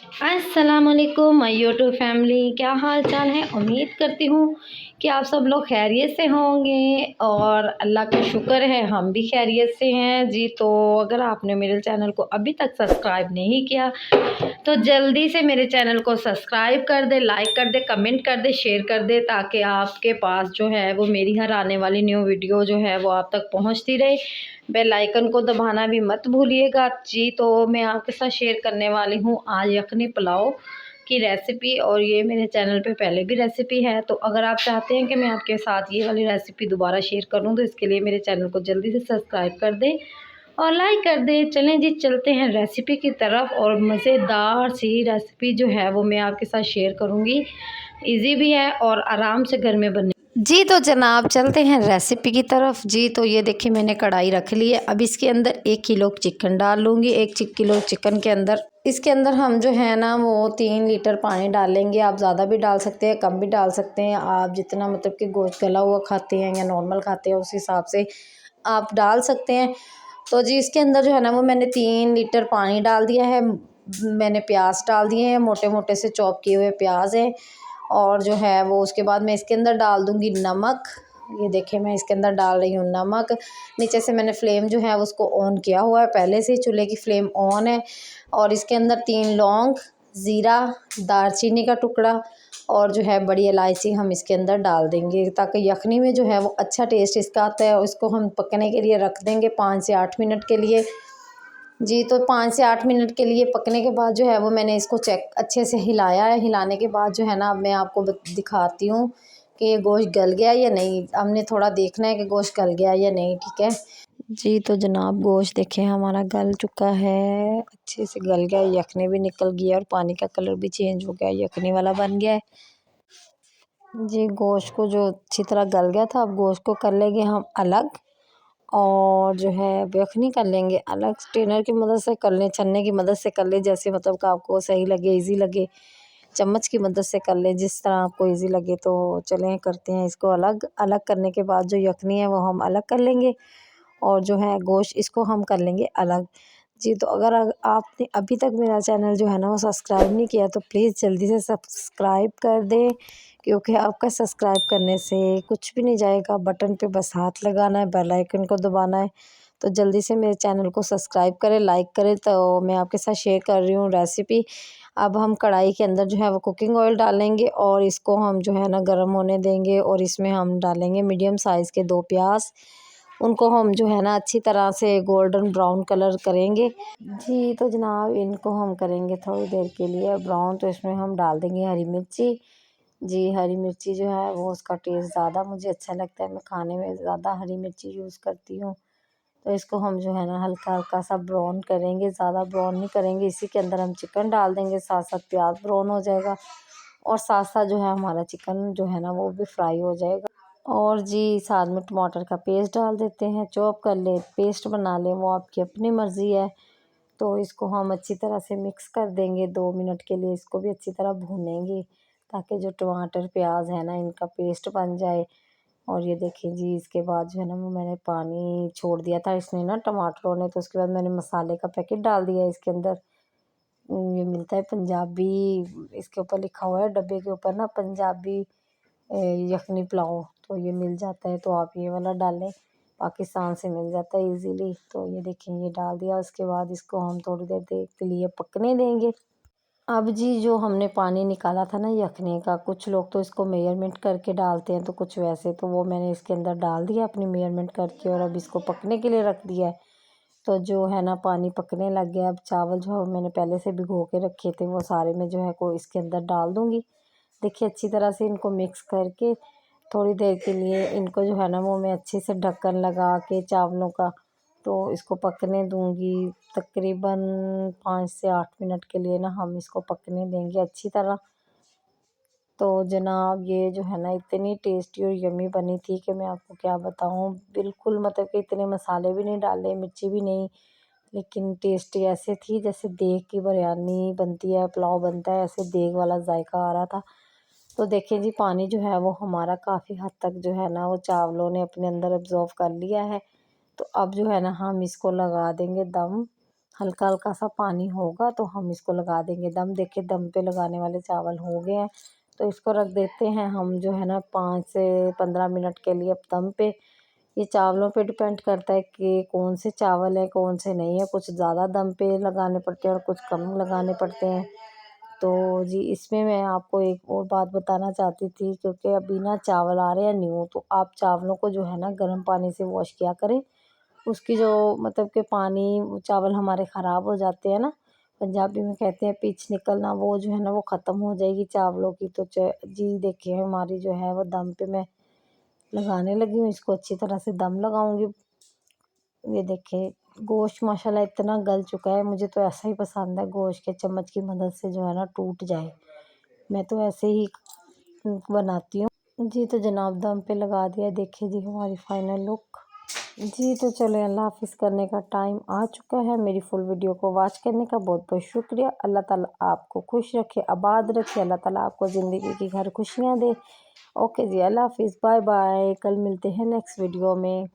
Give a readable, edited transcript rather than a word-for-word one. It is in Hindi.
अस्सलाम वालेकुम माय यूट्यूब फैमिली, क्या हाल चाल है। उम्मीद करती हूँ कि आप सब लोग खैरियत से होंगे और अल्लाह का शुक्र है हम भी खैरियत से हैं जी। तो अगर आपने मेरे चैनल को अभी तक सब्सक्राइब नहीं किया तो जल्दी से मेरे चैनल को सब्सक्राइब कर दे, लाइक कर दे, कमेंट कर दे, शेयर कर दे, ताकि आपके पास जो है वो मेरी हर आने वाली न्यू वीडियो जो है वो आप तक पहुंचती रहे। बेल आइकन को दबाना भी मत भूलिएगा जी। तो मैं आपके साथ शेयर करने वाली हूँ आज यखनी पुलाव की रेसिपी, और ये मेरे चैनल पे पहले भी रेसिपी है। तो अगर आप चाहते हैं कि मैं आपके साथ ये वाली रेसिपी दोबारा शेयर करूँ तो इसके लिए मेरे चैनल को जल्दी से सब्सक्राइब कर दें और लाइक कर दें। चलें जी, चलते हैं रेसिपी की तरफ। और मज़ेदार सी रेसिपी जो है वो मैं आपके साथ शेयर करूँगी। इजी भी है और आराम से घर में बने जी। तो जनाब चलते हैं रेसिपी की तरफ जी। तो ये देखिए मैंने कढ़ाई रख ली है। अब इसके अंदर 1 किलो चिकन डाल लूँगी। 1 किलो चिकन के अंदर इसके अंदर हम जो है ना वो 3 लीटर पानी डालेंगे। आप ज़्यादा भी डाल सकते हैं, कम भी डाल सकते हैं। आप जितना मतलब कि गोश्त गला हुआ खाते हैं या नॉर्मल खाते हैं उस हिसाब से आप डाल सकते हैं। तो जी इसके अंदर जो है ना वो मैंने 3 लीटर पानी डाल दिया है। मैंने प्याज डाल दिए हैं, मोटे मोटे से चॉप किए हुए प्याज हैं। और जो है वो उसके बाद मैं इसके अंदर डाल दूँगी नमक। ये देखिए मैं इसके अंदर डाल रही हूँ नमक। नीचे से मैंने फ्लेम जो है उसको ऑन किया हुआ है, पहले से ही चूल्हे की फ्लेम ऑन है। और इसके अंदर 3 लौंग, ज़ीरा, दालचीनी का टुकड़ा और जो है बड़ी इलायची हम इसके अंदर डाल देंगे, ताकि यखनी में जो है वो अच्छा टेस्ट इसका आता है। और इसको हम पकने के लिए रख देंगे 5 से 8 मिनट के लिए जी। तो 5 से 8 मिनट के लिए पकने के बाद जो है वो मैंने इसको चेक अच्छे से हिलाया है। हिलाने के बाद जो है ना अब मैं आपको दिखाती हूँ कि ये गोश्त गल गया या नहीं। हमने थोड़ा देखना है कि गोश्त गल गया या नहीं, ठीक है जी। तो जनाब गोश्त देखें हमारा गल चुका है, अच्छे से गल गया, यखनी भी निकल गया और पानी का कलर भी चेंज हो गया, यखनी वाला बन गया है जी। गोश्त को जो अच्छी तरह गल गया था, अब गोश्त को कर लेंगे हम अलग और जो है यखनी कर लेंगे अलग। स्ट्रेनर की मदद से कर लें, छन्ने की मदद से कर लें, जैसे मतलब कि आपको सही लगे, इजी लगे। चम्मच की मदद से कर लें, जिस तरह आपको इजी लगे। तो चलें करते हैं इसको अलग। अलग करने के बाद जो यखनी है वो हम अलग कर लेंगे और जो है गोश्त इसको हम कर लेंगे अलग जी। तो अगर आपने अभी तक मेरा चैनल जो है ना वो सब्सक्राइब नहीं किया तो प्लीज़ जल्दी से सब्सक्राइब कर दें, क्योंकि आपका सब्सक्राइब करने से कुछ भी नहीं जाएगा। बटन पे बस हाथ लगाना है, बेल आइकन को दबाना है। तो जल्दी से मेरे चैनल को सब्सक्राइब करें, लाइक करें। तो मैं आपके साथ शेयर कर रही हूँ रेसिपी। अब हम कढ़ाई के अंदर जो है वो कुकिंग ऑयल डालेंगे और इसको हम जो है ना गर्म होने देंगे। और इसमें हम डालेंगे मीडियम साइज़ के 2 प्याज। उनको हम जो है ना अच्छी तरह से गोल्डन ब्राउन कलर करेंगे जी। तो जनाब इनको हम करेंगे थोड़ी देर के लिए ब्राउन। तो इसमें हम डाल देंगे हरी मिर्ची जी। हरी मिर्ची जो है वो उसका टेस्ट ज़्यादा मुझे अच्छा लगता है, मैं खाने में ज़्यादा हरी मिर्ची यूज़ करती हूँ। तो इसको हम जो है ना हल्का हल्का सा ब्राउन करेंगे, ज़्यादा ब्राउन नहीं करेंगे। इसी के अंदर हम चिकन डाल देंगे, साथ साथ प्याज ब्राउन हो जाएगा और साथ साथ जो है हमारा चिकन जो है ना वो भी फ्राई हो जाएगा। और जी साथ में टमाटर का पेस्ट डाल देते हैं, चॉप कर ले, पेस्ट बना लें, वो आपकी अपनी मर्ज़ी है। तो इसको हम अच्छी तरह से मिक्स कर देंगे। 2 मिनट के लिए इसको भी अच्छी तरह भूनेंगे, ताकि जो टमाटर प्याज है ना इनका पेस्ट बन जाए। और ये देखिए जी इसके बाद जो है ना वो मैंने पानी छोड़ दिया था इसने ना टमाटरों ने। तो उसके बाद मैंने मसाले का पैकेट डाल दिया इसके अंदर। ये मिलता है पंजाबी, इसके ऊपर लिखा हुआ है डब्बे के ऊपर ना पंजाबी यखनी पुलाव। तो ये मिल जाता है, तो आप ये वाला डालें, पाकिस्तान से मिल जाता है इजीली। तो ये देखें ये डाल दिया। उसके बाद इसको हम थोड़ी देर के लिए पकने देंगे। अब जी जो हमने पानी निकाला था ना यखनी का, कुछ लोग तो इसको मेजरमेंट करके डालते हैं तो कुछ वैसे। तो वो मैंने इसके अंदर डाल दिया अपनी मेजरमेंट करके और अब इसको पकने के लिए रख दिया है। तो जो है ना पानी पकने लग गया। अब चावल जो मैंने पहले से भिगो के रखे थे वो सारे मैं जो है को इसके अंदर डाल दूँगी। देखिए अच्छी तरह से इनको मिक्स करके थोड़ी देर के लिए इनको जो है ना वो मैं अच्छे से ढक्कन लगा के चावलों का तो इसको पकने दूंगी। तकरीबन 5 से 8 मिनट के लिए ना हम इसको पकने देंगे अच्छी तरह। तो जनाब ये जो है ना इतनी टेस्टी और यम्मी बनी थी कि मैं आपको क्या बताऊँ। बिल्कुल मतलब कि इतने मसाले भी नहीं डाले, मिर्ची भी नहीं, लेकिन टेस्टी ऐसे थी जैसे देग की बिरयानी बनती है, पुलाव बनता है, ऐसे देग वाला जायका आ रहा था। तो देखिए जी पानी जो है वो हमारा काफ़ी हद तक जो है ना वो चावलों ने अपने अंदर एब्ज़ॉर्ब कर लिया है। तो अब जो है ना हम इसको लगा देंगे दम। हल्का हल्का सा पानी होगा तो हम इसको लगा देंगे दम। देखिए दम पे लगाने वाले चावल हो गए हैं, तो इसको रख देते हैं हम जो है ना 5 से 15 मिनट के लिए अब दम पे। ये चावलों पे डिपेंड करता है कि कौन से चावल है कौन से नहीं है, कुछ ज़्यादा दम पे लगाने पड़ते हैं और कुछ कम लगाने पड़ते हैं। तो जी इसमें मैं आपको एक और बात बताना चाहती थी, क्योंकि अभी ना चावल आ रहे हैं न्यू, तो आप चावलों को जो है ना गर्म पानी से वॉश किया करें। उसकी जो मतलब कि पानी चावल हमारे ख़राब हो जाते हैं ना, पंजाबी में कहते हैं पिच निकलना, वो जो है ना वो ख़त्म हो जाएगी चावलों की। तो जी देखिए हमारी जो है वो दम पे मैं लगाने लगी हूँ, इसको अच्छी तरह से दम लगाऊंगी। ये देखिए गोश्त माशाल्लाह इतना गल चुका है, मुझे तो ऐसा ही पसंद है गोश्त के चम्मच की मदद से जो है ना टूट जाए, मैं तो ऐसे ही बनाती हूँ। जी तो जनाब दम पे लगा दिया, देखिए जी हमारी फाइनल लुक। जी तो चले अल्लाह हाफ़िज़ करने का टाइम आ चुका है। मेरी फुल वीडियो को वॉच करने का बहुत बहुत शुक्रिया। अल्लाह ताला आपको खुश रखे, आबाद रखे, अल्लाह ताला आपको ज़िंदगी की हर खुशियाँ दे। ओके जी, अल्लाह हाफ़िज़, बाय बाय। कल मिलते हैं नेक्स्ट वीडियो में।